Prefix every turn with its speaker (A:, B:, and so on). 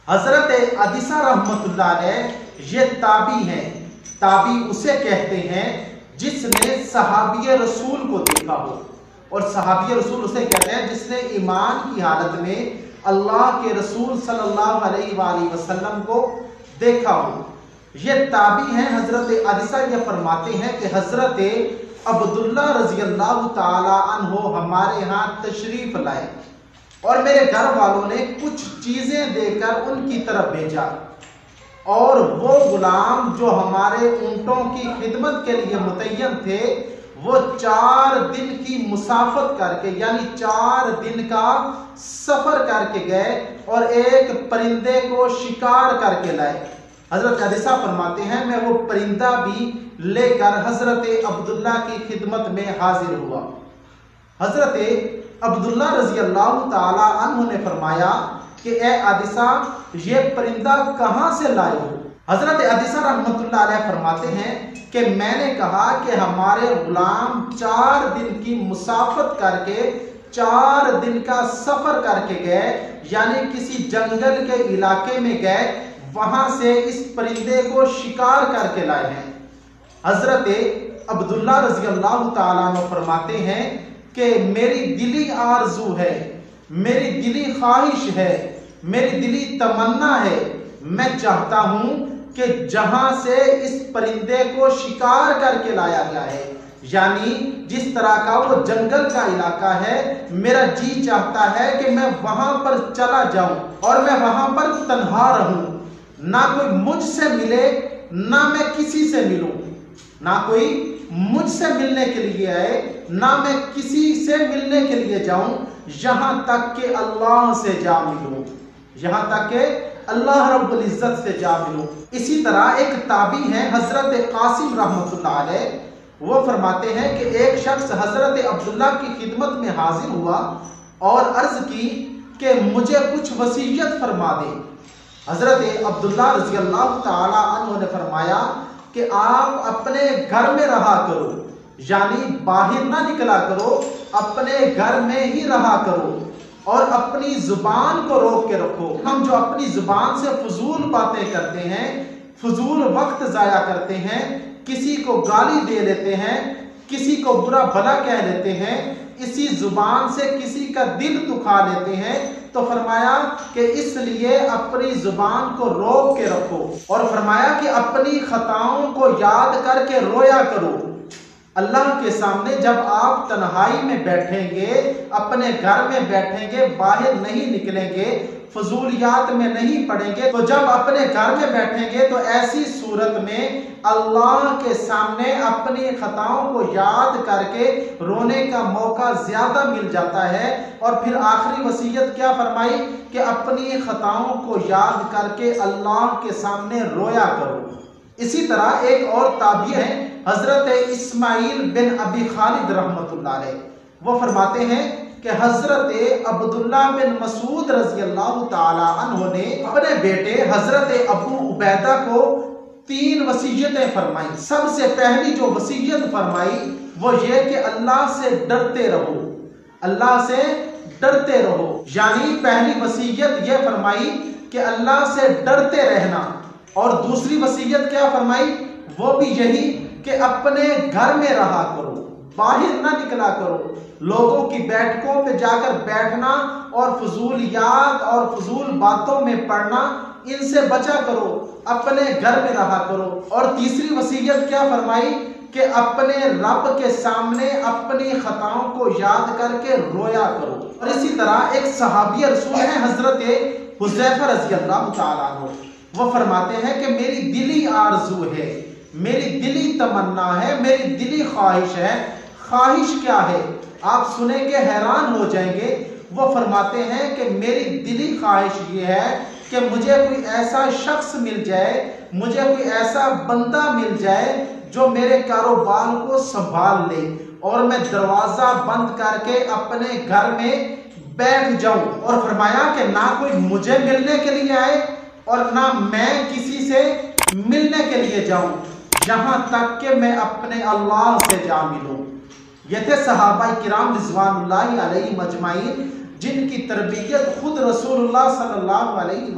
A: हजरत अदिसा रहमतुल्लाह अलैह ये ताबी हैं। ताबी उसे कहते हैं जिसने सहाबी रसूल को देखा हो, और सहाबी रसूल उसे कहते हैं जिसने ईमान की हालत में अल्लाह के रसूल सल्लल्लाहु अलैहि वसल्लम को देखा हो। ये ताबी हैं हजरत अदिसा। ये फरमाते हैं कि हजरत अब्दुल्ला रजी अल्लाह ताला अन्हो हमारे यहाँ तशरीफ लाए और मेरे घर वालों ने कुछ चीजें देकर उनकी तरफ भेजा, और वो गुलाम जो हमारे ऊंटों की खिदमत के लिए मुतय्यन थे वो 4 दिन की मुसाफत करके यानी 4 दिन का सफर करके गए और एक परिंदे को शिकार करके लाए। हजरत अदिसा फरमाते हैं मैं वो परिंदा भी लेकर हजरत अब्दुल्ला की खिदमत में हाजिर हुआ। हजरत अब्दुल्ला रजी अल्लाह ताला अन्हु ने फरमाया कि ए अदिसा ये परिंदा कहां से लाए हो? हजरत अदिसा रहमतुल्लाह अलैह फरमाते हैं कि मैंने कहा कि हमारे गुलाम 4 दिन की मुसाफत करके 4 दिन का सफर करके गए, यानी किसी जंगल के इलाके में गए, वहां से इस परिंदे को शिकार करके लाए हैं। हजरत अब्दुल्ला रजी अल्लाह ताला अन्हु फरमाते हैं कि मेरी दिली आरजू है, मेरी दिली ख्वाहिश है, मेरी दिली तमन्ना है, मैं चाहता हूं कि जहां से इस परिंदे को शिकार करके लाया गया है, यानी जिस तरह का वो जंगल का इलाका है, मेरा जी चाहता है कि मैं वहां पर चला जाऊं और मैं वहां पर तन्हा रहूं, ना कोई मुझसे मिले ना मैं किसी से मिलूं, ना कोई मुझसे मिलने के लिए आए ना मैं किसी से मिलने के लिए जाऊं, यहां तक कि अल्लाह से जा मिलूं, यहां तक कि अल्लाह रब्बुल इज्जत से जा मिलूं। इसी तरह एक ताबी है हजरत कासिम रहमतुल्लाह अलैह, वो फरमाते हैं कि एक शख्स हजरत अब्दुल्ला की खिदमत में हाजिर हुआ और अर्ज की कि मुझे कुछ वसीयत फरमा दे। हजरत अब्दुल्ला रजी अल्लाह ताला अन्हु ने फरमाया कि आप अपने घर में रहा करो, यानी बाहर ना निकला करो, अपने घर में ही रहा करो और अपनी जुबान को रोक के रखो। हम जो अपनी जुबान से फजूल बातें करते हैं, फजूल वक्त जाया करते हैं, किसी को गाली दे लेते हैं, किसी को बुरा भला कह लेते हैं, इसी जुबान से किसी का दिल दुखा लेते हैं, तो फरमाया कि इसलिए अपनी जुबान को रोक के रखो, और फरमाया कि अपनी खताओं को याद करके रोया करो। अल्लाह के सामने जब आप तन्हाई में बैठेंगे, अपने घर में बैठेंगे, बाहर नहीं निकलेंगे, फजूलियात में नहीं पड़ेंगे, तो जब अपने घर में बैठेंगे तो ऐसी सूरत में अल्लाह के सामने अपनी खताओं को याद करके रोने का मौका ज्यादा मिल जाता है। और फिर आखिरी वसीयत क्या फरमाई कि अपनी खताओं को याद करके अल्लाह के सामने रोया करो। इसी तरह एक और ताबी है हजरत इस्माइल बिन अबी खालिद रहमतुल्लाह अलैह, वो फरमाते हैं कि हजरत अब्दुल्ला बिन मसूद रजी अल्लाह ताला अन्हु ने अपने बेटे हजरत अबू उबैदा को 3 वसीयतें फरमाई। सबसे पहली जो वसीयत फरमाई वो ये कि अल्लाह से डरते रहो, अल्लाह से डरते रहो, यानी पहली वसीयत यह फरमाई कि अल्लाह से डरते रहना। और दूसरी वसीयत क्या फरमाई, वो भी यही कि अपने घर में रहा करो, बाहर ना निकला करो, लोगों की बैठकों पे जाकर बैठना और फजूलियात और फजूल बातों में पड़ना, इनसे बचा करो, अपने घर में रहा करो। और तीसरी वसीयत क्या फरमाई कि अपने रब के सामने अपनी खताओं को याद करके रोया करो। और इसी तरह एक सहाबी रसूल है हजरत हुज़ैफा रज़ी अल्लाह ताला अन्हु, वो फरमाते हैं कि मेरी दिली आरजू है, मेरी दिली तमन्ना है, मेरी दिली ख्वाहिश है। ख्वाहिश क्या है आप सुने के हैरान हो जाएंगे। वो फरमाते हैं कि मेरी दिली ख्वाहिश ये है कि मुझे कोई ऐसा शख्स मिल जाए, मुझे कोई ऐसा बंदा मिल जाए जो मेरे कारोबार को संभाल ले और मैं दरवाजा बंद करके अपने घर में बैठ जाऊं। और फरमाया कि ना कोई मुझे मिलने के लिए आए और ना मैं किसी से मिलने के लिए जाऊं, यहां तक कि मैं अपने अल्लाह से जा मिलूं। ये थे सहाबाए किराम रिज़वानुल्लाहि अलैहिम अजमाइन, जिनकी तरबियत खुद रसूलुल्लाह सल्लल्लाहु अलैहि